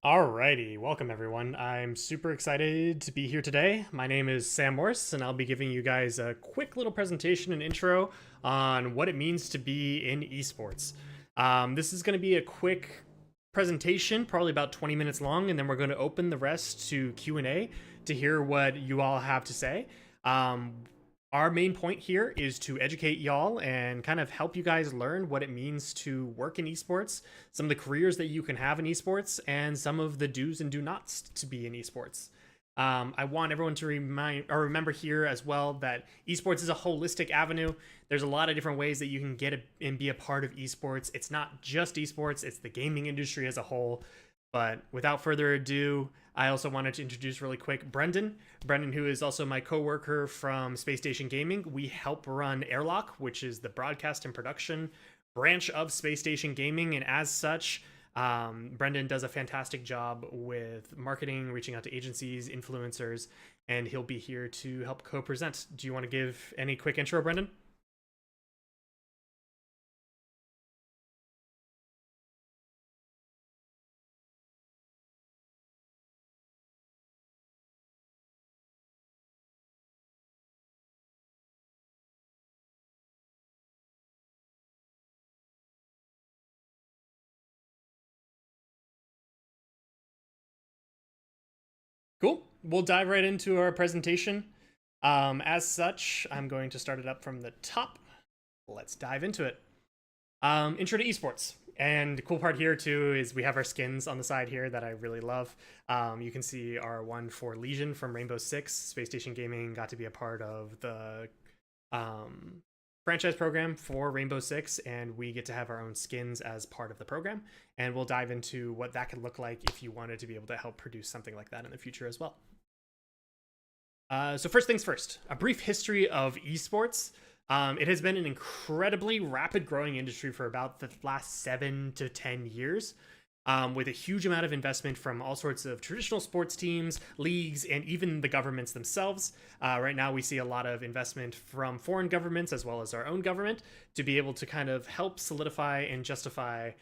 Alrighty, welcome everyone. I'm super excited to be here today. My name is Sam Morse, and I'll be giving you guys a quick little presentation and intro on what it means to be in esports. This is going to be a quick presentation, probably about 20 minutes long, and then we're going to open the rest to Q&A to hear what you all have to say. Our main point here is to educate y'all and kind of help you guys learn what it means to work in esports, some of the careers that you can have in esports, and some of the do's and do nots to be in esports. I want everyone to remember here as well that esports is a holistic avenue. There's a lot of different ways that you can get and be a part of esports. It's not just esports, it's the gaming industry as a whole. But without further ado, I also wanted to introduce really quick Brendan, who is also my coworker from Space Station Gaming. We help run Airlock, which is the broadcast and production branch of Space Station Gaming. And as such, Brendan does a fantastic job with marketing, reaching out to agencies, influencers, and he'll be here to help co-present. Do you want to give any quick intro, Brendan? Cool. We'll dive right into our presentation. As such, I'm going to start it up from the top. Let's dive into it. Intro to esports. And the cool part here too is we have our skins on the side here that I really love. You can see our one for Legion from Rainbow Six. Space Station Gaming got to be a part of the franchise program for Rainbow Six, and we get to have our own skins as part of the program. And we'll dive into what that could look like if you wanted to be able to help produce something like that in the future as well. So first things first, a brief history of esports. It has been an incredibly rapid growing industry for about the last 7 to 10 years. With a huge amount of investment from all sorts of traditional sports teams, leagues, and even the governments themselves. Right now, we see a lot of investment from foreign governments as well as our own government to be able to kind of help solidify and justify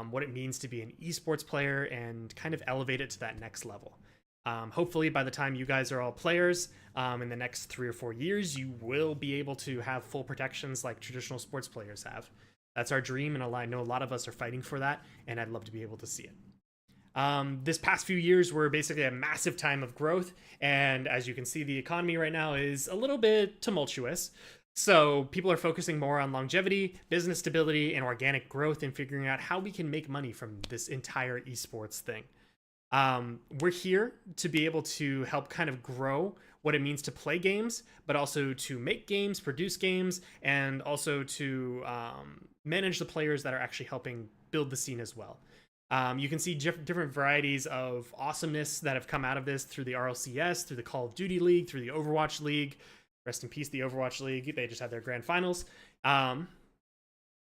what it means to be an esports player and kind of elevate it to that next level. Hopefully, by the time you guys are all players in the next 3 or 4 years, you will be able to have full protections like traditional sports players have. That's our dream, and I know a lot of us are fighting for that, and I'd love to be able to see it. This past few years were basically a massive time of growth, and as you can see, the economy right now is a little bit tumultuous. So people are focusing more on longevity, business stability, and organic growth, and figuring out how we can make money from this entire esports thing. We're here to be able to help kind of grow what it means to play games, but also to make games, produce games, and also to manage the players that are actually helping build the scene as well. You can see different varieties of awesomeness that have come out of this through the RLCS, through the Call of Duty League, through the Overwatch League. Rest in peace, the Overwatch League. They just had their grand finals. And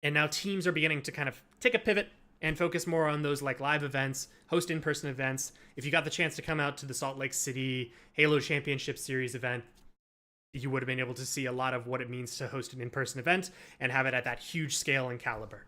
now teams are beginning to kind of take a pivot and focus more on those like live events, host in-person events. If you got the chance to come out to the Salt Lake City Halo Championship Series event, you would have been able to see a lot of what it means to host an in-person event and have it at that huge scale and caliber.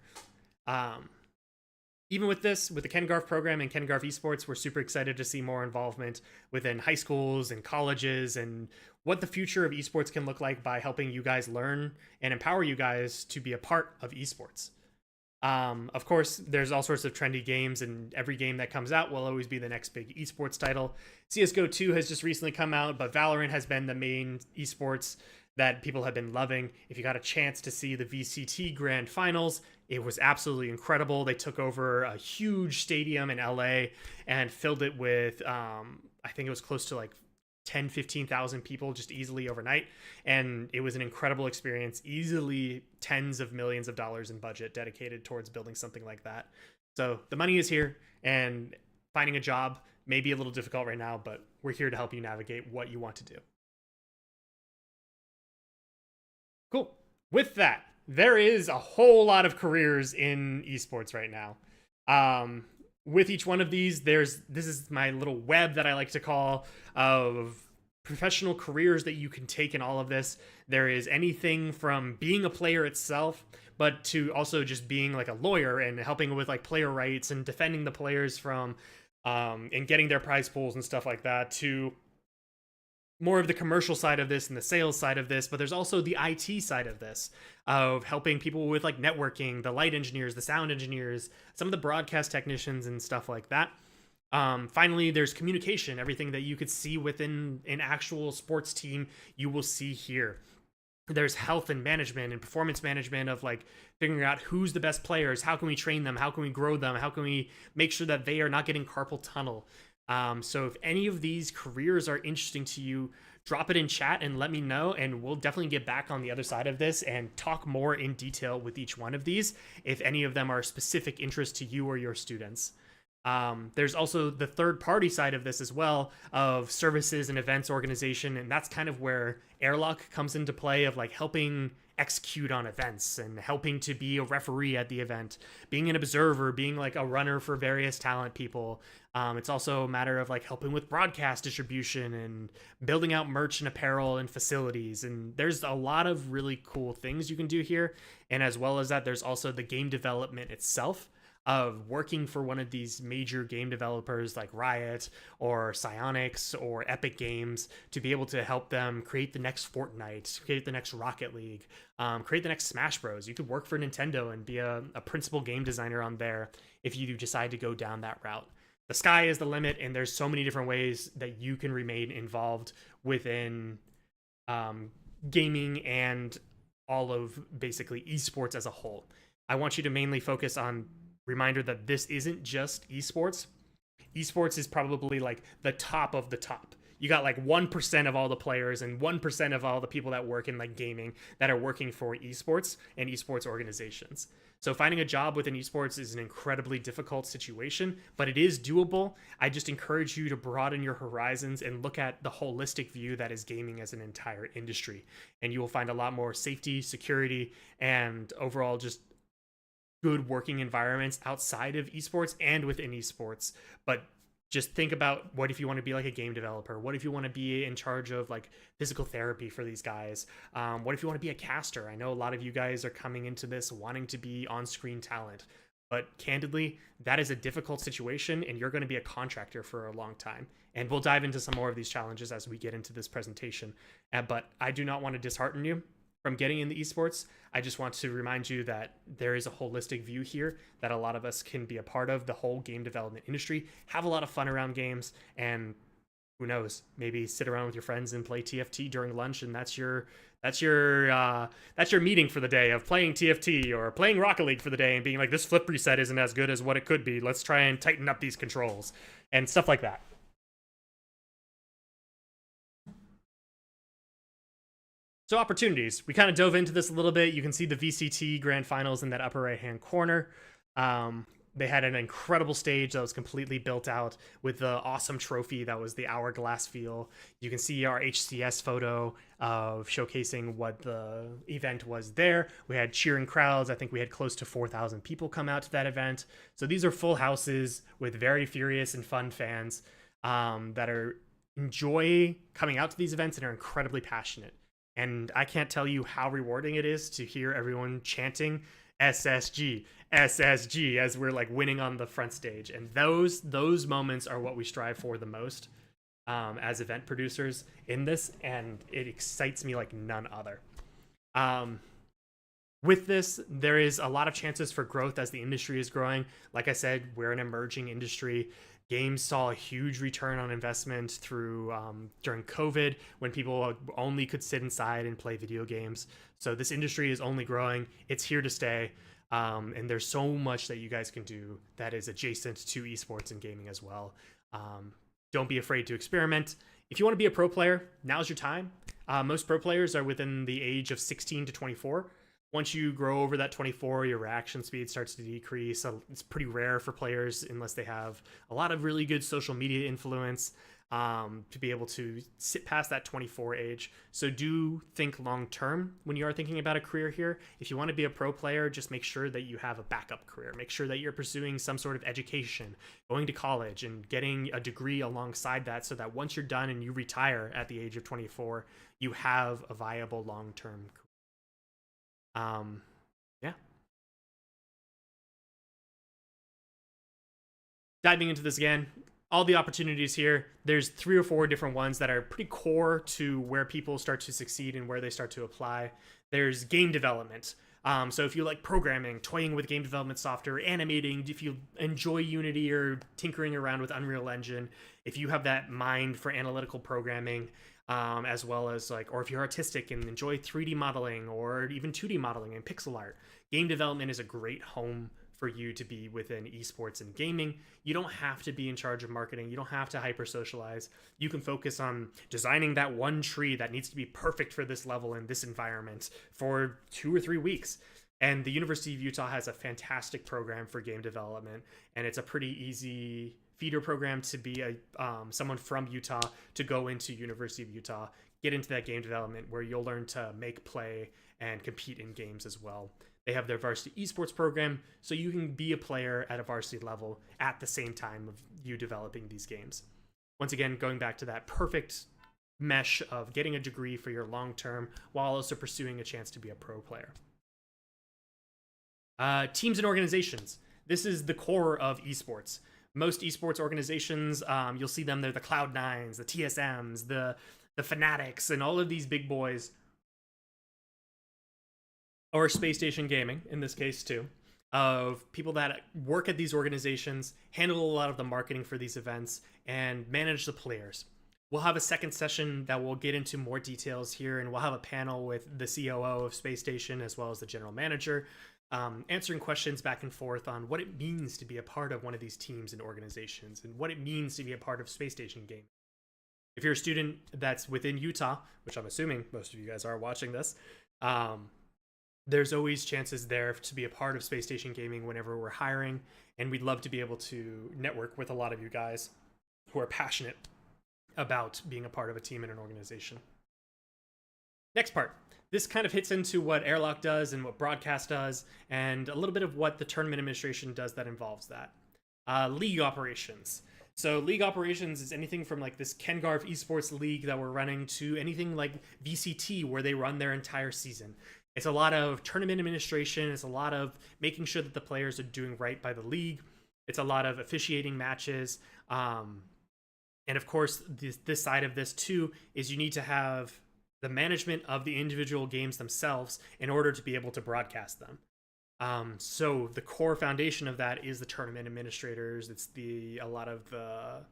Even with this, with the Ken Garff program and Ken Garff Esports, we're super excited to see more involvement within high schools and colleges and what the future of esports can look like by helping you guys learn and empower you guys to be a part of esports. Of course, there's all sorts of trendy games, and every game that comes out will always be the next big esports title. CSGO 2 has just recently come out, but Valorant has been the main esports that people have been loving. If you got a chance to see the VCT Grand Finals, it was absolutely incredible. They took over a huge stadium in LA and filled it with, I think it was close to like 10, 15,000 people just easily overnight. And it was an incredible experience, easily tens of millions of dollars in budget dedicated towards building something like that. So the money is here, and finding a job may be a little difficult right now, but we're here to help you navigate what you want to do. Cool. With that, there is a whole lot of careers in esports right now. With each one of these, this is my little web that I like to call of professional careers that you can take in all of this. There is anything from being a player itself, but to also just being like a lawyer and helping with like player rights and defending the players from and getting their prize pools and stuff like that, to more of the commercial side of this and the sales side of this. But there's also the IT side of this, of helping people with like networking, the light engineers, the sound engineers, some of the broadcast technicians and stuff like that. Finally, there's communication, everything that you could see within an actual sports team, you will see here. There's health and management and performance management of like figuring out who's the best players, how can we train them, how can we grow them, how can we make sure that they are not getting carpal tunnel. So if any of these careers are interesting to you, drop it in chat and let me know, and we'll definitely get back on the other side of this and talk more in detail with each one of these if any of them are specific interest to you or your students. There's also the third party side of this as well, of services and events organization, and that's kind of where Airlock comes into play, of like helping execute on events and helping to be a referee at the event, being an observer, being like a runner for various talent people. It's also a matter of like helping with broadcast distribution and building out merch and apparel and facilities, and there's a lot of really cool things you can do here. And as well as that, there's also the game development itself, of working for one of these major game developers like Riot or Psyonix or Epic Games, to be able to help them create the next Fortnite, create the next Rocket League, create the next Smash Bros. You could work for Nintendo and be a principal game designer on there if you decide to go down that route. The sky is the limit, and there's so many different ways that you can remain involved within gaming and all of basically esports as a whole. I want you to mainly focus on reminder that this isn't just esports. Esports is probably like the top of the top. You got like 1% of all the players and 1% of all the people that work in like gaming that are working for esports and esports organizations. So finding a job within esports is an incredibly difficult situation, but it is doable. I just encourage you to broaden your horizons and look at the holistic view that is gaming as an entire industry. And you will find a lot more safety, security, and overall just good working environments outside of esports and within esports. But just think about, what if you want to be like a game developer? What if you want to be in charge of like physical therapy for these guys? What if you want to be a caster? I know a lot of you guys are coming into this wanting to be on-screen talent, but candidly, that is a difficult situation, and you're going to be a contractor for a long time. And we'll dive into some more of these challenges as we get into this presentation. But I do not want to dishearten you from getting into esports. I just want to remind you that there is a holistic view here that a lot of us can be a part of, the whole game development industry, have a lot of fun around games, and who knows, maybe sit around with your friends and play TFT during lunch, and that's your meeting for the day, of playing TFT or playing Rocket League for the day and being like, this flip reset isn't as good as what it could be. Let's try and tighten up these controls and stuff like that. So opportunities, we kind of dove into this a little bit. You can see the VCT Grand Finals in that upper right-hand corner. They had an incredible stage that was completely built out with the awesome trophy that was the hourglass feel. You can see our HCS photo of showcasing what the event was there. We had cheering crowds. I think we had close to 4,000 people come out to that event. So these are full houses with very furious and fun fans that are enjoy coming out to these events and are incredibly passionate. And I can't tell you how rewarding it is to hear everyone chanting SSG, SSG as we're like winning on the front stage. And those moments are what we strive for the most as event producers in this, and it excites me like none other. With this, there is a lot of chances for growth as the industry is growing. Like I said, we're an emerging industry. Games saw a huge return on investment through during COVID, when people only could sit inside and play video games. So this industry is only growing. It's here to stay. And there's so much that you guys can do that is adjacent to esports and gaming as well. Don't be afraid to experiment. If you want to be a pro player, now's your time. Most pro players are within the age of 16 to 24. Once you grow over that 24, your reaction speed starts to decrease. So it's pretty rare for players, unless they have a lot of really good social media influence, to be able to sit past that 24 age. So do think long term when you are thinking about a career here. If you want to be a pro player, just make sure that you have a backup career. Make sure that you're pursuing some sort of education, going to college and getting a degree alongside that, so that once you're done and you retire at the age of 24, you have a viable long-term career. Yeah. Diving into this again, all the opportunities here. There's 3 or 4 different ones that are pretty core to where people start to succeed and where they start to apply. There's game development. So if you like programming, toying with game development software, animating, if you enjoy Unity or tinkering around with Unreal Engine, if you have that mind for analytical programming, as well as or if you're artistic and enjoy 3D modeling or even 2D modeling and pixel art, game development is a great home for you to be within esports and gaming. You don't have to be in charge of marketing. You don't have to hyper socialize. You can focus on designing that one tree that needs to be perfect for this level in this environment for 2 or 3 weeks. And the University of Utah has a fantastic program for game development, and it's a pretty easy feeder program to be someone from Utah to go into University of Utah, get into that game development where you'll learn to make, play, and compete in games as well. They have their varsity esports program, so you can be a player at a varsity level at the same time of you developing these games. Once again, going back to that perfect mesh of getting a degree for your long term while also pursuing a chance to be a pro player. Teams and organizations. This is the core of esports. Most esports organizations, you'll see them, they're the Cloud9s, the TSMs, the Fanatics, and all of these big boys, or Space Station Gaming in this case too, of people that work at these organizations, handle a lot of the marketing for these events, and manage the players. We'll have a second session that will get into more details here, and we'll have a panel with the COO of Space Station as well as the general manager, answering questions back and forth on what it means to be a part of one of these teams and organizations, and what it means to be a part of Space Station Gaming. If you're a student that's within Utah, which I'm assuming most of you guys are watching this, there's always chances there to be a part of Space Station Gaming whenever we're hiring, and we'd love to be able to network with a lot of you guys who are passionate about being a part of a team and an organization. Next part. This kind of hits into what Airlock does and what Broadcast does, and a little bit of what the tournament administration does that involves that. League operations. So league operations is anything from like this Ken Garff Esports League that we're running to anything like VCT where they run their entire season. It's a lot of tournament administration. It's a lot of making sure that the players are doing right by the league. It's a lot of officiating matches. And of course, this side of this too is you need to have the management of the individual games themselves in order to be able to broadcast them. So the core foundation of that is the tournament administrators. It's a lot of the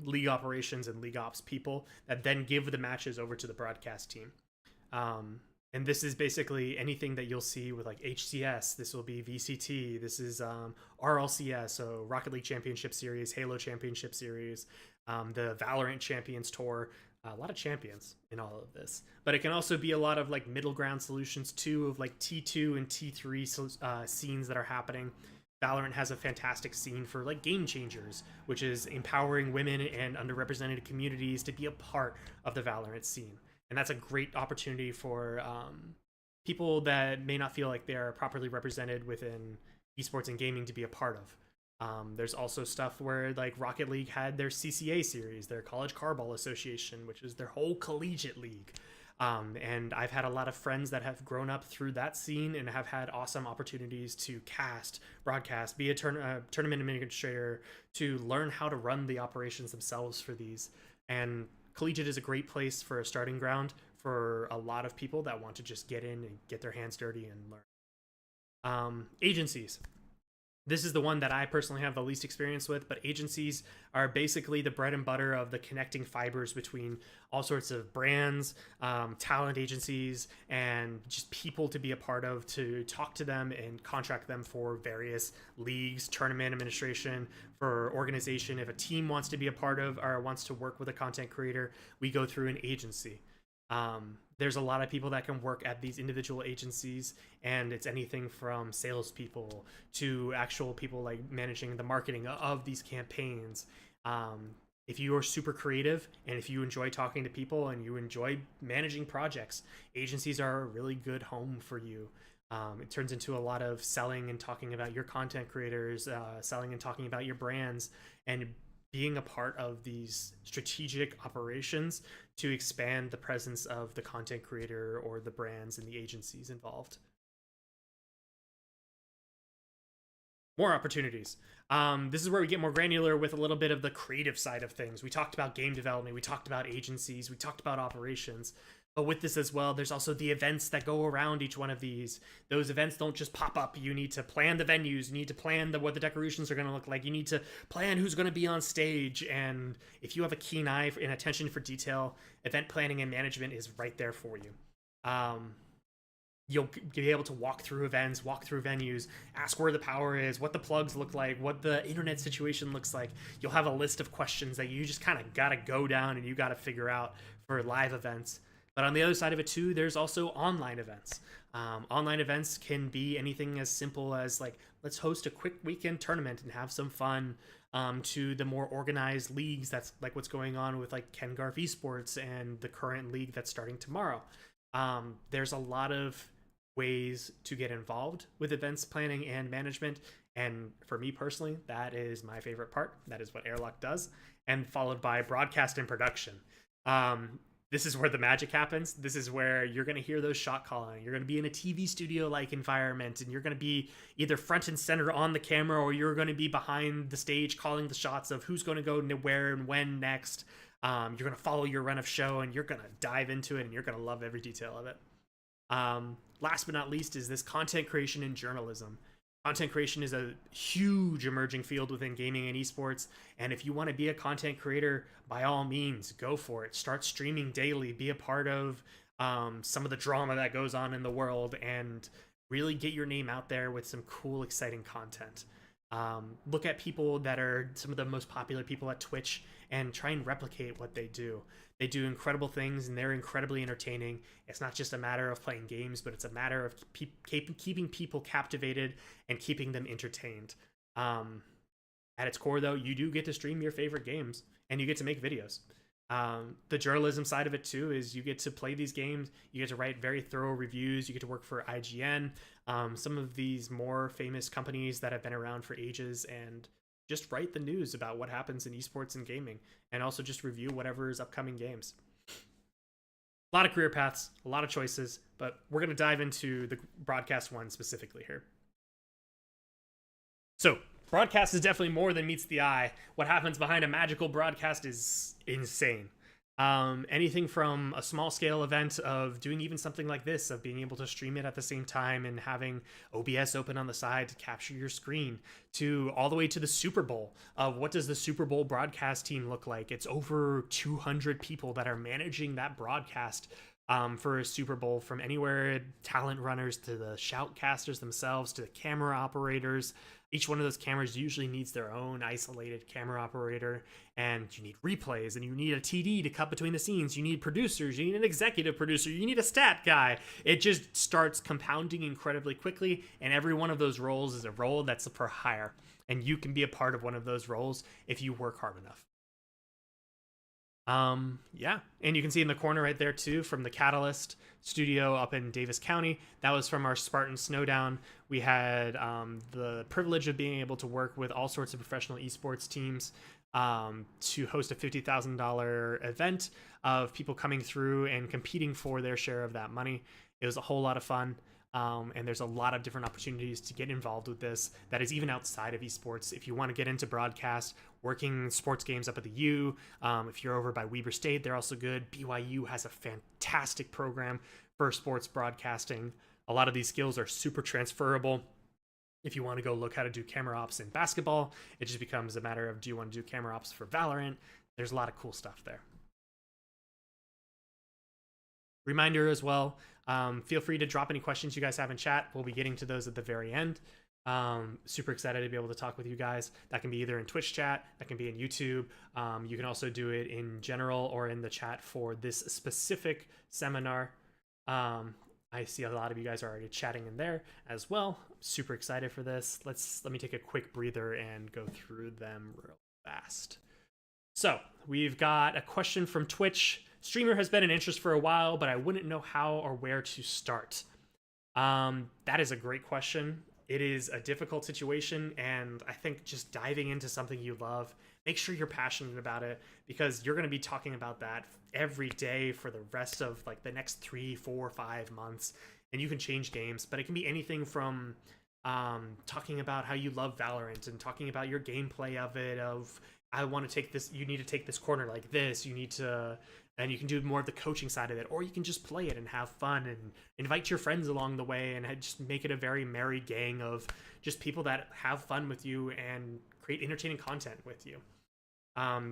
league operations and league ops people that then give the matches over to the broadcast team. And this is basically anything that you'll see with like HCS. This will be VCT. This is RLCS, so Rocket League Championship Series, Halo Championship Series, the Valorant Champions Tour. A lot of champions in all of this. But it can also be a lot of like middle ground solutions too, of like T2 and T3 scenes that are happening. Valorant has a fantastic scene for like game changers, which is empowering women and underrepresented communities to be a part of the Valorant scene. And that's a great opportunity for people that may not feel like they're properly represented within esports and gaming to be a part of. There's also stuff where like Rocket League had their CCA series, their College Carball Association, which is their whole collegiate league. And I've had a lot of friends that have grown up through that scene and have had awesome opportunities to cast, broadcast, be a tournament administrator, to learn how to run the operations themselves for these. And collegiate is a great place for a starting ground for a lot of people that want to just get in and get their hands dirty and learn. Agencies. This is the one that I personally have the least experience with, but agencies are basically the bread and butter of the connecting fibers between all sorts of brands, talent agencies, and just people to be a part of, to talk to them and contract them for various leagues, tournament administration, for organization. If a team wants to be a part of or wants to work with a content creator, we go through an agency. There's a lot of people that can work at these individual agencies, and it's anything from salespeople to actual people like managing the marketing of these campaigns. If you are super creative and if you enjoy talking to people and you enjoy managing projects, agencies are a really good home for you. It turns into a lot of selling and talking about your content creators, selling and talking about your brands, and being a part of these strategic operations to expand the presence of the content creator or the brands and the agencies involved. More opportunities. This is where we get more granular with a little bit of the creative side of things. We talked about game development, we talked about agencies, we talked about operations. But with this as well, there's also the events that go around each one of these. Those events don't just pop up. You need to plan the venues. You need to plan what the decorations are going to look like. You need to plan who's going to be on stage. And if you have a keen eye and attention for detail, event planning and management is right there for you. You'll be able to walk through events, walk through venues, ask where the power is, what the plugs look like, what the internet situation looks like. You'll have a list of questions that you just kind of got to go down and you got to figure out for live events. But on the other side of it too, there's also online events. Online events can be anything as simple as like, let's host a quick weekend tournament and have some fun, to the more organized leagues. That's like what's going on with like Garff Esports and the current league that's starting tomorrow. There's a lot of ways to get involved with events planning and management. And for me personally, that is my favorite part. That is what Airlock does. And followed by broadcast and production. This is where the magic happens. This is where you're going to hear those shot calling. You're going to be in a TV studio-like environment, and you're going to be either front and center on the camera, or you're going to be behind the stage calling the shots of who's going to go where and when next. You're going to follow your run of show, and you're going to dive into it, and you're going to love every detail of it. Last but not least is this content creation and journalism. Content creation is a huge emerging field within gaming and esports, and if you want to be a content creator, by all means, go for it. Start streaming daily, be a part of some of the drama that goes on in the world, and really get your name out there with some cool, exciting content. Look at people that are some of the most popular people at Twitch and try and replicate what they do. They do incredible things and they're incredibly entertaining. It's not just a matter of playing games, but it's a matter of keeping people captivated and keeping them entertained. At its core, though, you do get to stream your favorite games and you get to make videos. The journalism side of it, too, is you get to play these games. You get to write very thorough reviews. You get to work for IGN, some of these more famous companies that have been around for ages, and just write the news about what happens in esports and gaming, and also just review whatever is upcoming games. A lot of career paths, a lot of choices, but we're going to dive into the broadcast one specifically here. So, broadcast is definitely more than meets the eye. What happens behind a magical broadcast is insane. Anything from a small scale event of doing even something like this, of being able to stream it at the same time and having OBS open on the side to capture your screen, to all the way to the Super Bowl of what does the Super Bowl broadcast team look like. It's over 200 people that are managing that broadcast for a Super Bowl, from anywhere talent runners to the shoutcasters themselves to the camera operators. Each one of those cameras usually needs their own isolated camera operator, and you need replays, and you need a TD to cut between the scenes. You need producers, you need an executive producer, you need a stat guy. It just starts compounding incredibly quickly, and every one of those roles is a role that's for hire, and you can be a part of one of those roles if you work hard enough. Yeah, and you can see in the corner right there too, from the Catalyst studio up in Davis County, that was from our Spartan Snowdown. We had the privilege of being able to work with all sorts of professional esports teams to host a $50,000 event of people coming through and competing for their share of that money. It was a whole lot of fun. And there's a lot of different opportunities to get involved with this that is even outside of esports. If you want to get into broadcast, working sports games up at the U, if you're over by Weber State, they're also good. BYU has a fantastic program for sports broadcasting. A lot of these skills are super transferable. If you want to go look how to do camera ops in basketball, it just becomes a matter of, do you want to do camera ops for Valorant? There's a lot of cool stuff there. Reminder as well, feel free to drop any questions you guys have in chat. We'll be getting to those at the very end. Super excited to be able to talk with you guys. That can be either in Twitch chat, that can be in YouTube. You can also do it in general or in the chat for this specific seminar. I see a lot of you guys are already chatting in there as well. Super excited for this. Let me take a quick breather and go through them real fast. So we've got a question from Twitch. Streamer has been an interest for a while, but I wouldn't know how or where to start. That is a great question. It is a difficult situation, and I think just diving into something you love, make sure you're passionate about it, because you're going to be talking about that every day for the rest of like the next 3, 4, 5 months. And you can change games, but it can be anything from talking about how you love Valorant and talking about your gameplay of it. Of I want to take this. You need to take this corner like this. You need to, and you can do more of the coaching side of it, or you can just play it and have fun and invite your friends along the way and just make it a very merry gang of just people that have fun with you and create entertaining content with you.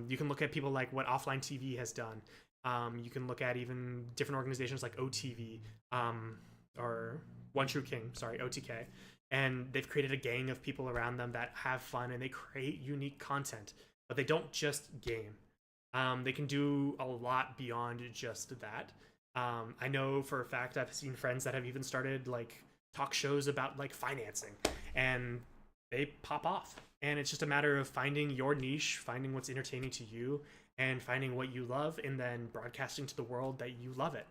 You can look at people like what Offline TV has done. You can look at even different organizations like OTV, or One True King, sorry, OTK. And they've created a gang of people around them that have fun and they create unique content, but they don't just game. They can do a lot beyond just that. I know for a fact I've seen friends that have even started like talk shows about like financing, and they pop off. And it's just a matter of finding your niche, finding what's entertaining to you, and finding what you love, and then broadcasting to the world that you love it.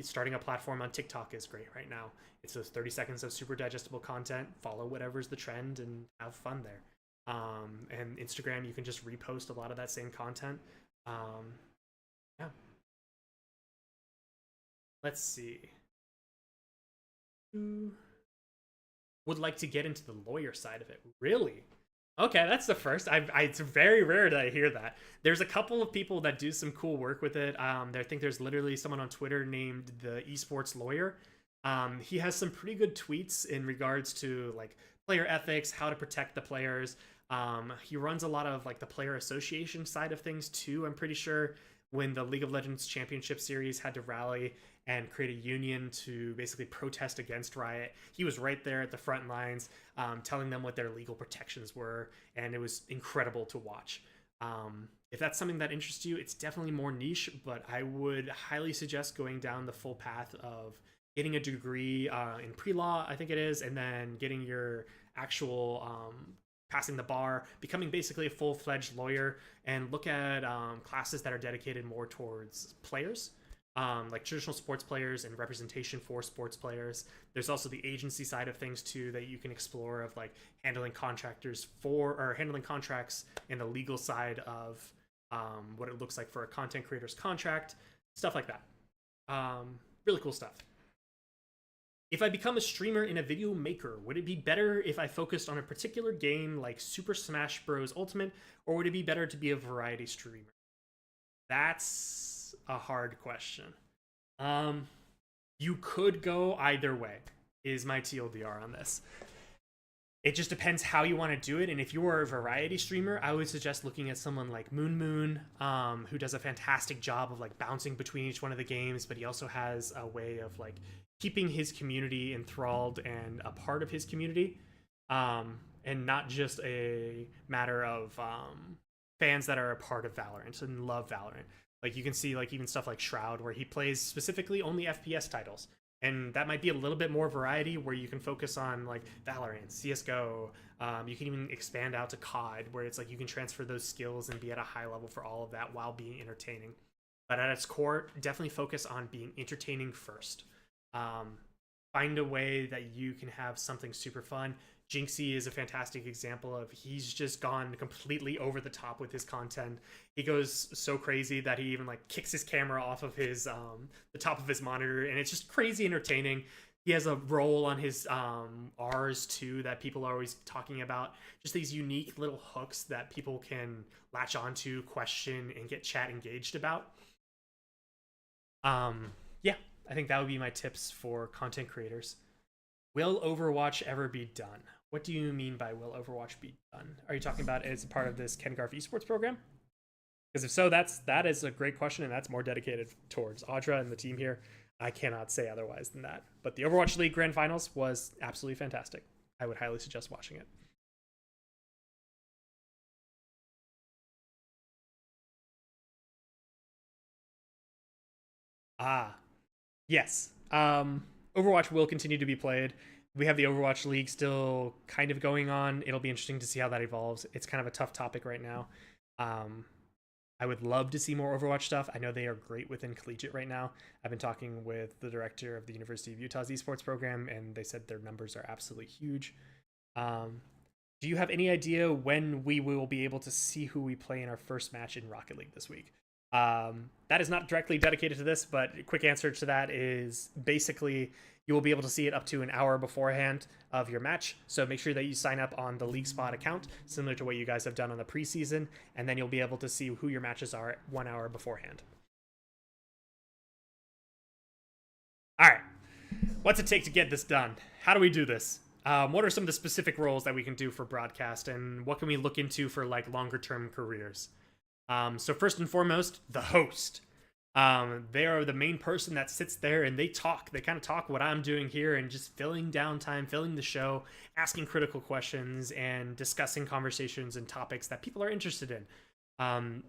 Starting a platform on TikTok is great right now. It's those 30 seconds of super digestible content. Follow whatever's the trend and have fun there. And Instagram, you can just repost a lot of that same content. Yeah. Let's see. Would like to get into the lawyer side of it. Really? Okay, that's the first. It's very rare that I hear that. There's a couple of people that do some cool work with it. I think there's literally someone on Twitter named the Esports Lawyer. He has some pretty good tweets in regards to like player ethics, how to protect the players. He runs a lot of like the player association side of things too. I'm pretty sure when the League of Legends Championship Series had to rally and create a union to basically protest against Riot, he was right there at the front lines, telling them what their legal protections were, and it was incredible to watch. If that's something that interests you, it's definitely more niche, but I would highly suggest going down the full path of getting a degree in pre-law, I think it is, and then getting your actual passing the bar, becoming basically a full-fledged lawyer, and look at classes that are dedicated more towards players, like traditional sports players and representation for sports players. There's also the agency side of things too that you can explore, of like handling contractors for, or handling contracts in the legal side of what it looks like for a content creator's contract, stuff like that. Really cool stuff. If I become a streamer and a video maker, would it be better if I focused on a particular game like Super Smash Bros. Ultimate, or would it be better to be a variety streamer? That's a hard question. You could go either way, is my TLDR on this. It just depends how you want to do it, and if you are a variety streamer, I would suggest looking at someone like Moon, who does a fantastic job of like bouncing between each one of the games, but he also has a way of like keeping his community enthralled and a part of his community, and not just a matter of fans that are a part of Valorant and love Valorant. Like you can see like even stuff like Shroud, where he plays specifically only FPS titles. And that might be a little bit more variety, where you can focus on like Valorant, CSGO. You can even expand out to COD, where it's like you can transfer those skills and be at a high level for all of that while being entertaining. But at its core, definitely focus on being entertaining first. Find a way that you can have something super fun. Jinxie is a fantastic example of, he's just gone completely over the top with his content. He goes so crazy that he even like kicks his camera off of his the top of his monitor, and it's just crazy entertaining. He has a role on his R's too that people are always talking about. Just these unique little hooks that people can latch onto, question, and get chat engaged about. Yeah, I think that would be my tips for content creators. Will Overwatch ever be done? What do you mean by will Overwatch be done? Are you talking about as a part of this Ken Garff Esports program? Because if so, that is a great question, and that's more dedicated towards Audra and the team here. I cannot say otherwise than that. But the Overwatch League Grand Finals was absolutely fantastic. I would highly suggest watching it. Ah, yes. Overwatch will continue to be played. We have the Overwatch League still kind of going on. It'll be interesting to see how that evolves. It's kind of a tough topic right now. I would love to see more Overwatch stuff. I know they are great within collegiate right now. I've been talking with the director of the University of Utah's esports program, and they said their numbers are absolutely huge. Do you have any idea when we will be able to see who we play in our first match in Rocket League this week? That is not directly dedicated to this, but a quick answer to that is basically you will be able to see it up to an hour beforehand of your match. So make sure that you sign up on the League Spot account, similar to what you guys have done on the preseason, and then you'll be able to see who your matches are 1 hour beforehand. All right, what's it take to get this done? How do we do this? What are some of the specific roles that we can do for broadcast, and what can we look into for like longer term careers? So first and foremost, the host. They are the main person that sits there and they talk. They kind of talk what I'm doing here and just filling downtime, filling the show, asking critical questions, and discussing conversations and topics that people are interested in.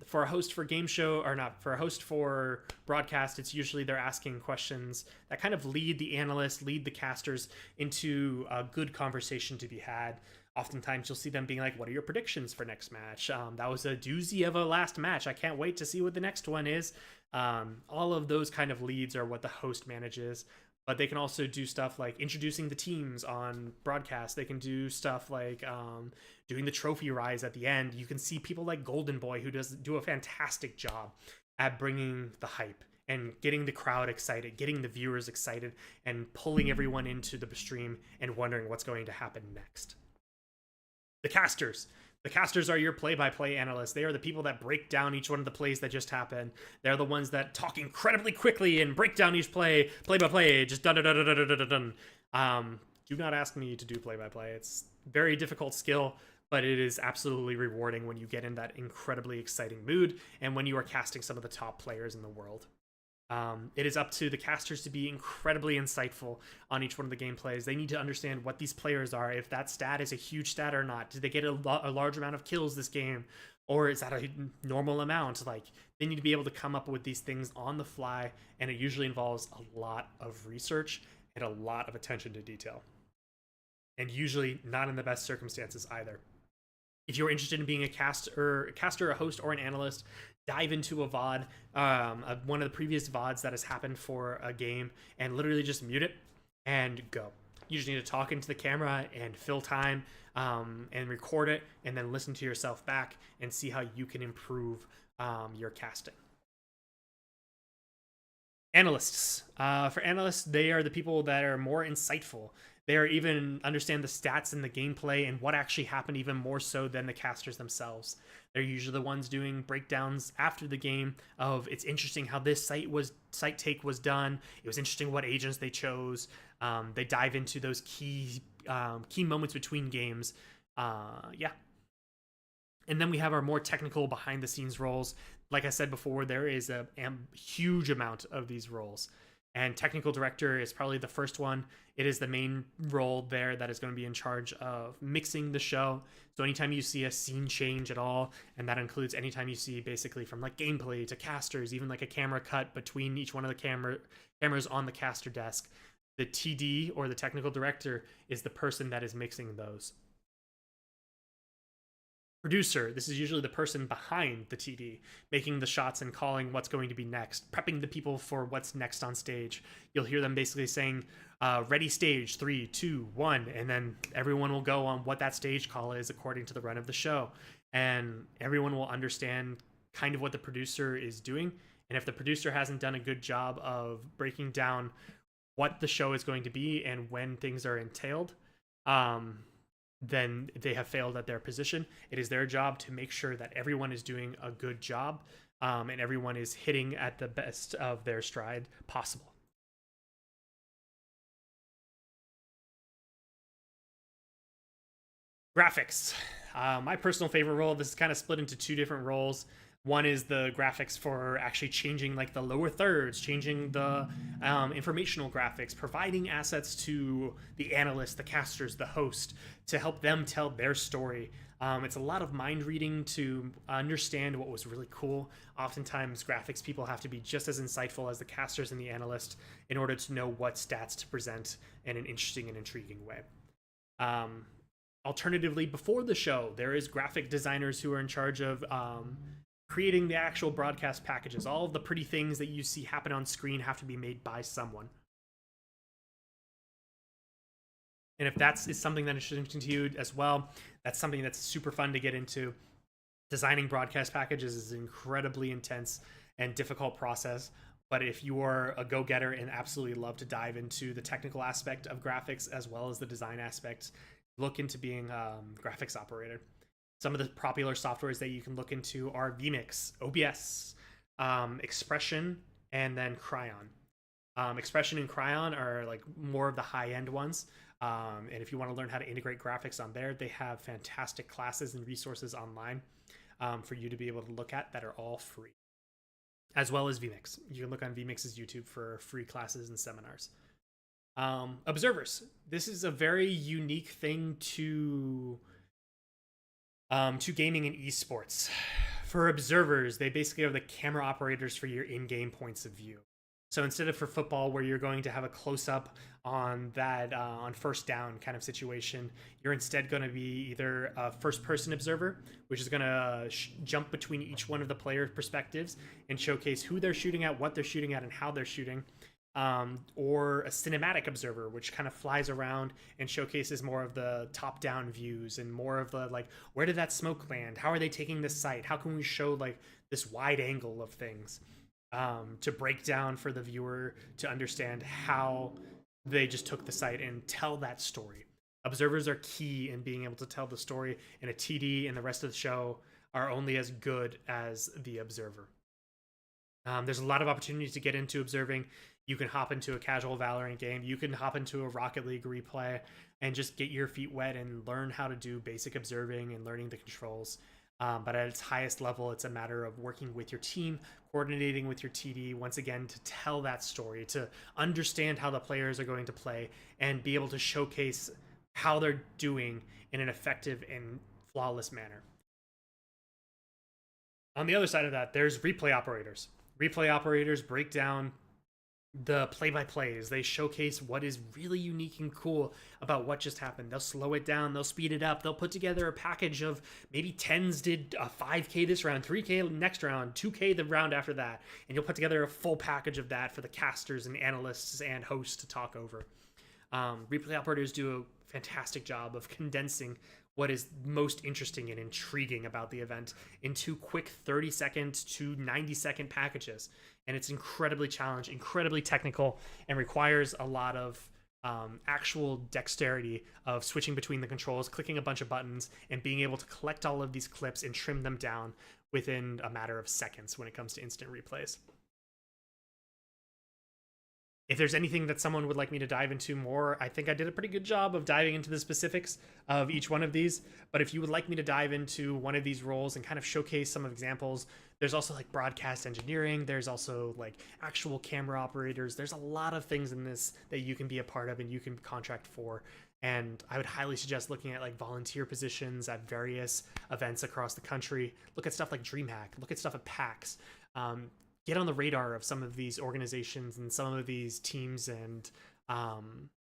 For a host for game show, or not, for a host for broadcast, it's usually they're asking questions that kind of lead the analysts, lead the casters into a good conversation to be had. Oftentimes you'll see them being like, what are your predictions for next match? That was a doozy of a last match. I can't wait to see what the next one is. All of those kind of leads are what the host manages. But they can also do stuff like introducing the teams on broadcast. They can do stuff like doing the trophy rise at the end. You can see people like Golden Boy, who do a fantastic job at bringing the hype and getting the crowd excited, getting the viewers excited, and pulling everyone into the stream and wondering what's going to happen next. The casters. The casters are your play-by-play analysts. They are the people that break down each one of the plays that just happened. They're the ones that talk incredibly quickly and break down each play-by-play, just dun-dun-dun-dun-dun-dun-dun. Do not ask me to do play-by-play. It's a very difficult skill, but it is absolutely rewarding when you get in that incredibly exciting mood and when you are casting some of the top players in the world. It is up to the casters to be incredibly insightful on each one of the gameplays. They need to understand what these players are, if that stat is a huge stat or not. Did they get a large amount of kills this game, or is that a normal amount? Like, they need to be able to come up with these things on the fly, and it usually involves a lot of research and a lot of attention to detail. And usually not in the best circumstances either. If you're interested in being a caster, a host, or an analyst, dive into a VOD, one of the previous VODs that has happened for a game, and literally just mute it and go. You just need to talk into the camera and fill time and record it, and then listen to yourself back and see how you can improve your casting. Analysts. For analysts, they are the people that are more insightful. They are even understand the stats and the gameplay and what actually happened even more so than the casters themselves. They're usually the ones doing breakdowns after the game of, it's interesting how this site take was done. It was interesting what agents they chose. They dive into those key moments between games. Yeah. And then we have our more technical behind the scenes roles. Like I said before, there is a huge amount of these roles. And technical director is probably the first one. It is the main role there that is going to be in charge of mixing the show. So anytime you see a scene change at all, and that includes anytime you see basically from like gameplay to casters, even like a camera cut between each one of the cameras on the caster desk, the TD or the technical director is the person that is mixing those. Producer, this is usually the person behind the TD, making the shots and calling what's going to be next, prepping the people for what's next on stage. You'll hear them basically saying, ready stage, 3, 2, 1, and then everyone will go on what that stage call is according to the run of the show. And everyone will understand kind of what the producer is doing. And if the producer hasn't done a good job of breaking down what the show is going to be and when things are entailed, then they have failed at their position. It is their job to make sure that everyone is doing a good job and everyone is hitting at the best of their stride possible. Graphics. My personal favorite role, this is kind of split into two different roles. One is the graphics for actually changing like the lower thirds, changing the informational graphics, providing assets to the analyst, the casters, the host to help them tell their story. It's a lot of mind reading to understand what was really cool. Oftentimes graphics people have to be just as insightful as the casters and the analyst in order to know what stats to present in an interesting and intriguing way. Alternatively, before the show, there is graphic designers who are in charge of creating the actual broadcast packages. All of the pretty things that you see happen on screen have to be made by someone. And if that is something that is interesting to you as well, that's something that's super fun to get into. Designing broadcast packages is incredibly intense, and difficult process. But if you are a go-getter and absolutely love to dive into the technical aspect of graphics as well as the design aspects, look into being graphics operator. Some of the popular softwares that you can look into are vMix, OBS, Expression, and then Cryon. Expression and Cryon are like more of the high-end ones. And if you want to learn how to integrate graphics on there, they have fantastic classes and resources online for you to be able to look at that are all free, as well as vMix. You can look on vMix's YouTube for free classes and seminars. Observers. This is a very unique thing to gaming and esports. For observers, they basically are the camera operators for your in-game points of view. So instead of for football, where you're going to have a close-up on that on first down kind of situation, you're instead going to be either a first-person observer, which is going to jump between each one of the player perspectives and showcase who they're shooting at, what they're shooting at, and how they're shooting. Or a cinematic observer, which kind of flies around and showcases more of the top-down views and more of the, like, where did that smoke land? How are they taking this site? How can we show, like, this wide angle of things? To break down for the viewer to understand how they just took the site and tell that story. Observers are key in being able to tell the story, and a TD and the rest of the show are only as good as the observer. There's a lot of opportunities to get into observing. You can hop into a casual Valorant game. You can hop into a Rocket League replay and just get your feet wet and learn how to do basic observing and learning the controls. But at its highest level, it's a matter of working with your team, coordinating with your TD, once again, to tell that story, to understand how the players are going to play, and be able to showcase how they're doing in an effective and flawless manner. On the other side of that, there's replay operators. Replay operators break down the play-by-plays. They showcase what is really unique and cool about what just happened. They'll slow it down, they'll speed it up, they'll put together a package of maybe 10s did a 5k this round, 3k next round, 2k the round after that, and you'll put together a full package of that for the casters and analysts and hosts to talk over. Replay operators do a fantastic job of condensing what is most interesting and intriguing about the event into quick 30-second to 90-second packages. And it's incredibly challenging, incredibly technical, and requires a lot of actual dexterity of switching between the controls, clicking a bunch of buttons, and being able to collect all of these clips and trim them down within a matter of seconds when it comes to instant replays. If there's anything that someone would like me to dive into more, I think I did a pretty good job of diving into the specifics of each one of these. But if you would like me to dive into one of these roles and kind of showcase some examples, there's also like broadcast engineering. There's also like actual camera operators. There's a lot of things in this that you can be a part of and you can contract for. And I would highly suggest looking at like volunteer positions at various events across the country. Look at stuff like DreamHack. Look at stuff at PAX. Get on the radar of some of these organizations and some of these teams, and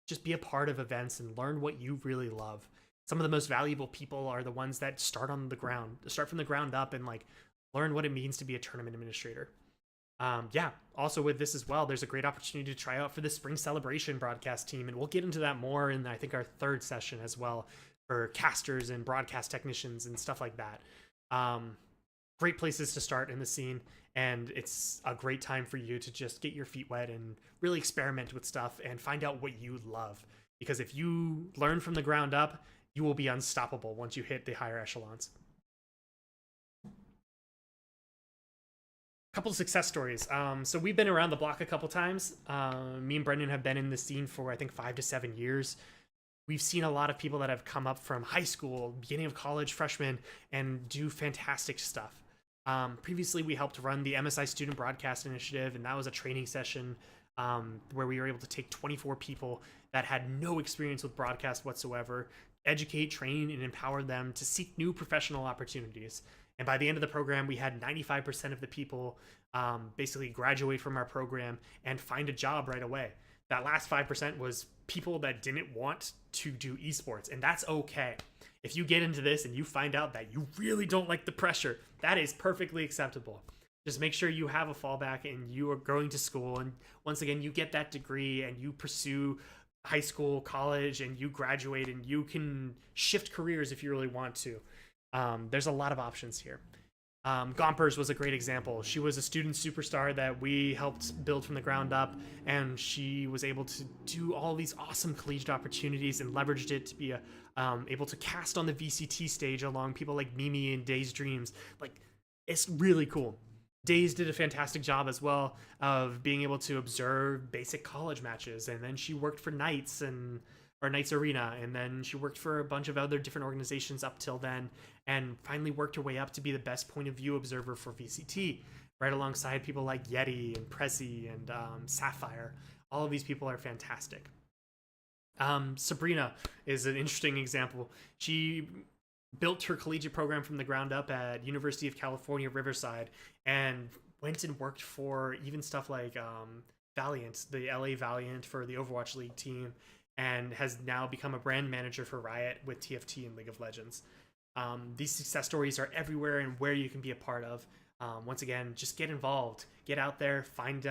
just be a part of events and learn what you really love. Some of the most valuable people are the ones that start from the ground up and like learn what it means to be a tournament administrator. Yeah, also with this as well, there's a great opportunity to try out for the Spring Celebration broadcast team, and we'll get into that more in I think our third session as well, for casters and broadcast technicians and stuff like that. Great places to start in the scene, and it's a great time for you to just get your feet wet and really experiment with stuff and find out what you love. Because if you learn from the ground up, you will be unstoppable once you hit the higher echelons. Couple of success stories. So we've been around the block a couple times. Me and Brendan have been in the scene for I think 5 to 7 years. We've seen a lot of people that have come up from high school, beginning of college, freshmen, and do fantastic stuff. Previously, we helped run the MSI Student Broadcast Initiative, and that was a training session where we were able to take 24 people that had no experience with broadcast whatsoever, educate, train, and empower them to seek new professional opportunities. And by the end of the program, we had 95% of the people basically graduate from our program and find a job right away. That last 5% was people that didn't want to do esports, and that's okay. If you get into this and you find out that you really don't like the pressure, that is perfectly acceptable. Just make sure you have a fallback and you are going to school, and once again, you get that degree and you pursue high school, college, and you graduate, and you can shift careers if you really want to. There's a lot of options here. Gompers was a great example. She was a student superstar that we helped build from the ground up, and she was able to do all these awesome collegiate opportunities and leveraged it to be able to cast on the VCT stage along people like Mimi and Days Dreams. Like, it's really cool. Days did a fantastic job as well of being able to observe basic college matches, and then she worked for Knights or Knights Arena, and then she worked for a bunch of other different organizations up till then, and finally worked her way up to be the best point of view observer for VCT, right alongside people like Yeti and Prezi and Sapphire. All of these people are fantastic. Sabrina is an interesting example. She built her collegiate program from the ground up at University of California, Riverside, and went and worked for even stuff like Valiant, the LA Valiant for the Overwatch League team, and has now become a brand manager for Riot with TFT and League of Legends. These success stories are everywhere and where you can be a part of. Once again, just get involved, get out there, find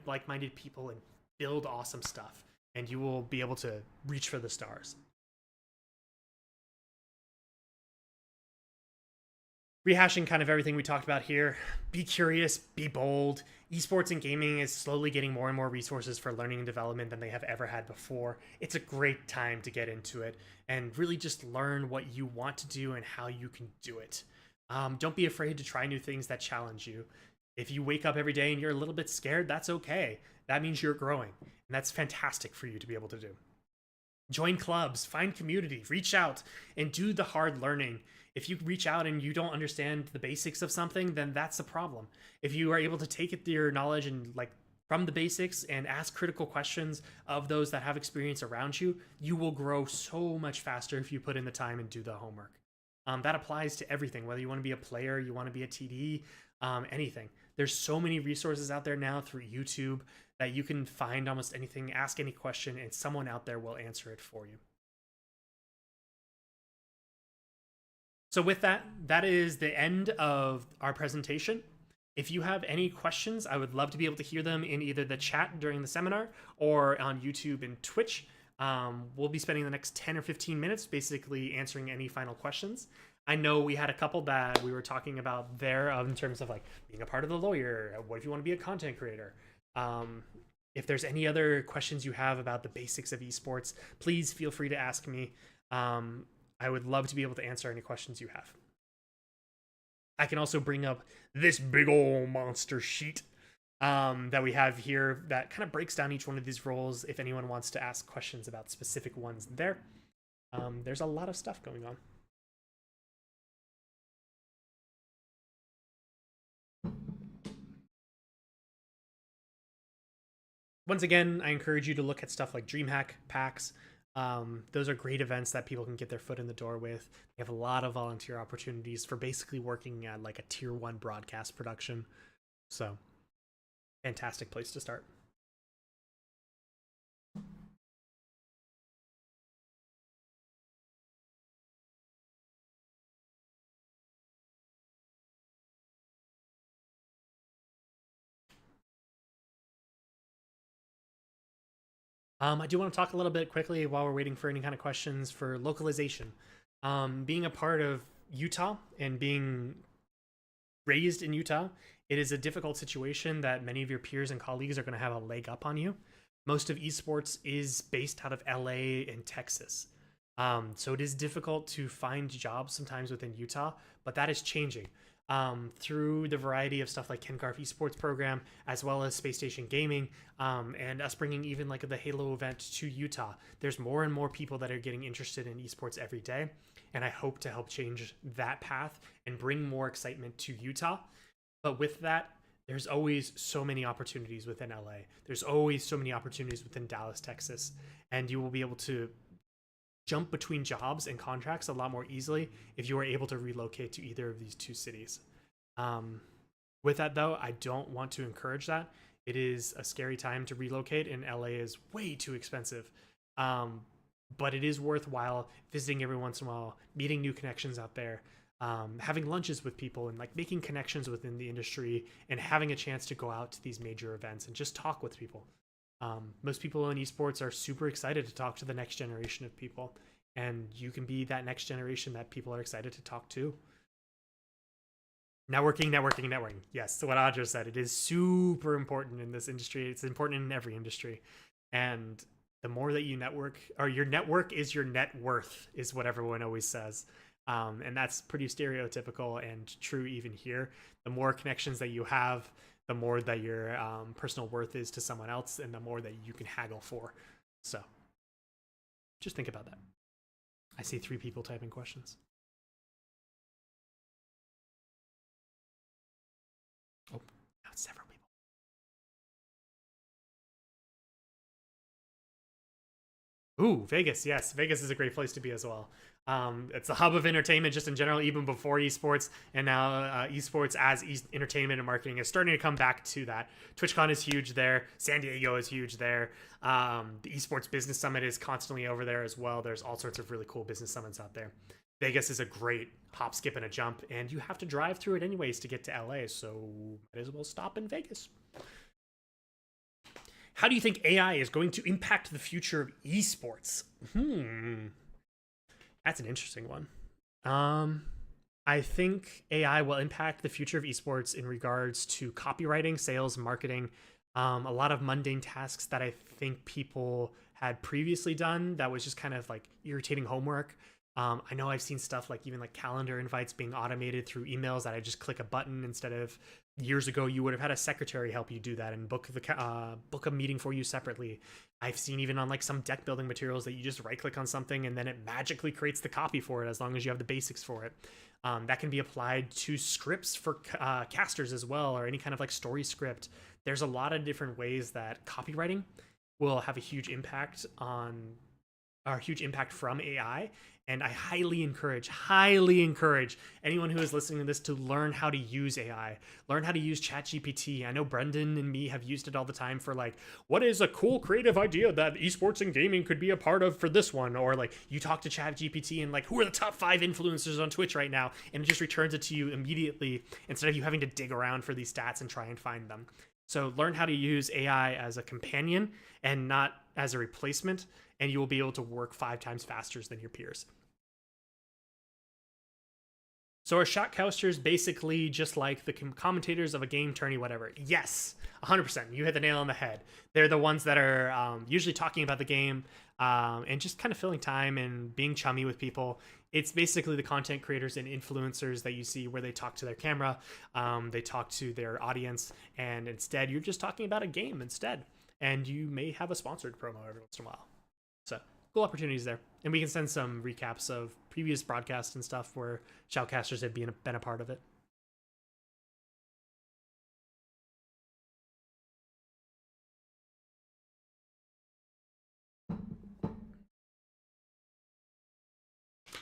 like-minded people, and build awesome stuff, and you will be able to reach for the stars. Rehashing kind of everything we talked about here, be curious, be bold. Esports and gaming is slowly getting more and more resources for learning and development than they have ever had before. It's a great time to get into it and really just learn what you want to do and how you can do it. Don't be afraid to try new things that challenge you. If you wake up every day and you're a little bit scared, that's okay. That means you're growing, and that's fantastic for you to be able to do. Join clubs, find community, reach out, and do the hard learning. If you reach out and you don't understand the basics of something, then that's a problem. If you are able to take it, your knowledge and like from the basics and ask critical questions of those that have experience around you, you will grow so much faster if you put in the time and do the homework. That applies to everything, whether you want to be a player, you want to be a TD, anything. There's so many resources out there now through YouTube that you can find almost anything, ask any question, and someone out there will answer it for you. So with that, that is the end of our presentation. If you have any questions, I would love to be able to hear them in either the chat during the seminar or on YouTube and Twitch. We'll be spending the next 10 or 15 minutes basically answering any final questions. I know we had a couple that we were talking about there in terms of like being a part of the lawyer. What if you want to be a content creator? If there's any other questions you have about the basics of esports, please feel free to ask me. I would love to be able to answer any questions you have. I can also bring up this big old monster sheet that we have here that kind of breaks down each one of these roles if anyone wants to ask questions about specific ones there. There's a lot of stuff going on. Once again, I encourage you to look at stuff like DreamHack packs. Those are great events that people can get their foot in the door with. They have a lot of volunteer opportunities for basically working at like a tier 1 broadcast production. So, fantastic place to start. I do want to talk a little bit quickly while we're waiting for any kind of questions for localization. Being a part of Utah and being raised in Utah, it is a difficult situation that many of your peers and colleagues are going to have a leg up on you. Most of esports is based out of LA and Texas. So it is difficult to find jobs sometimes within Utah, but that is changing. Through the variety of stuff like Ken Garff Esports program, as well as Space Station Gaming, and us bringing even like the Halo event to Utah. There's more and more people that are getting interested in esports every day, and I hope to help change that path and bring more excitement to Utah. But with that, there's always so many opportunities within LA. There's always so many opportunities within Dallas, Texas, and you will be able to jump between jobs and contracts a lot more easily if you are able to relocate to either of these two cities. With that though, I don't want to encourage that. It is a scary time to relocate, and LA is way too expensive. But it is worthwhile visiting every once in a while, meeting new connections out there, having lunches with people, and like making connections within the industry, and having a chance to go out to these major events and just talk with people. Most people in esports are super excited to talk to the next generation of people, and you can be that next generation that people are excited to talk to. Networking. Yes, so what Audra said, it is super important in this industry. It's important in every industry. And the more that you network, or your network is your net worth, is what everyone always says. And that's pretty stereotypical and true even here. The more connections that you have, the more that your personal worth is to someone else, and the more that you can haggle for. So just think about that. I see 3 people typing questions. Oh, now it's several people. Ooh, Vegas. Yes, Vegas is a great place to be as well. It's the hub of entertainment just in general, even before esports, and now esports as entertainment and marketing is starting to come back to that. TwitchCon is huge there. San Diego is huge there. The Esports Business Summit is constantly over there as well. There's all sorts of really cool business summits out there. Vegas is a great hop, skip, and a jump, and you have to drive through it anyways to get to LA, so might as well stop in Vegas. How do you think AI is going to impact the future of esports? That's an interesting one. I think AI will impact the future of esports in regards to copywriting, sales, marketing, a lot of mundane tasks that I think people had previously done that was just kind of like irritating homework. I know I've seen stuff like even like calendar invites being automated through emails that I just click a button instead of years ago you would have had a secretary help you do that and book a meeting for you separately. I've seen even on like some deck building materials that you just right click on something and then it magically creates the copy for it as long as you have the basics for it. That can be applied to scripts for casters as well, or any kind of like story script. There's a lot of different ways that copywriting will have a huge impact from AI. And I highly encourage anyone who is listening to this to learn how to use AI, learn how to use ChatGPT. I know Brendan and me have used it all the time for like, what is a cool creative idea that esports and gaming could be a part of for this one? Or like you talk to ChatGPT and like, who are the top 5 influencers on Twitch right now? And it just returns it to you immediately instead of you having to dig around for these stats and try and find them. So learn how to use AI as a companion and not as a replacement, and you will be able to work 5 times faster than your peers. So are shotcasters basically just like the commentators of a game, tourney, whatever? Yes, 100%. You hit the nail on the head. They're the ones that are usually talking about the game and just kind of filling time and being chummy with people. It's basically the content creators and influencers that you see where they talk to their camera, they talk to their audience, and instead you're just talking about a game instead. And you may have a sponsored promo every once in a while. So cool opportunities there. And we can send some recaps of previous broadcasts and stuff where shoutcasters have been a part of it.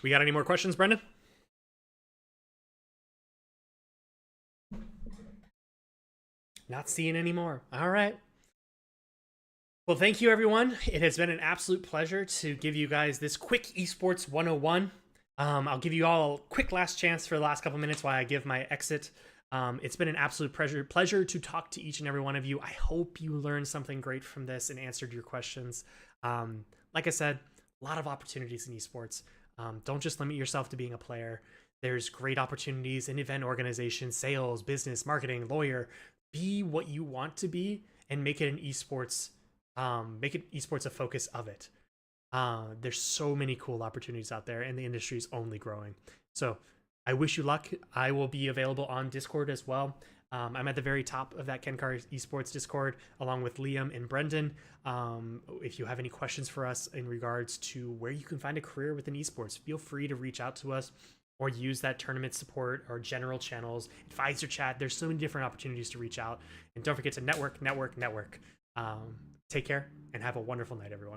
We got any more questions, Brendan? Not seeing any more. All right. Well, thank you, everyone. It has been an absolute pleasure to give you guys this quick Esports 101. I'll give you all a quick last chance for the last couple minutes while I give my exit. It's been an absolute pleasure to talk to each and every one of you. I hope you learned something great from this and answered your questions. Like I said, a lot of opportunities in esports. Don't just limit yourself to being a player. There's great opportunities in event organization, sales, business, marketing, lawyer. Be what you want to be and make it an esports. Make it esports a focus of it. There's so many cool opportunities out there and the industry is only growing. So I wish you luck. I will be available on Discord as well. I'm at the very top of that Kenkar Esports Discord along with Liam and Brendan. If you have any questions for us in regards to where you can find a career within esports, feel free to reach out to us or use that tournament support or general channels, advisor chat. There's so many different opportunities to reach out. And don't forget to network. Take care and have a wonderful night, everyone.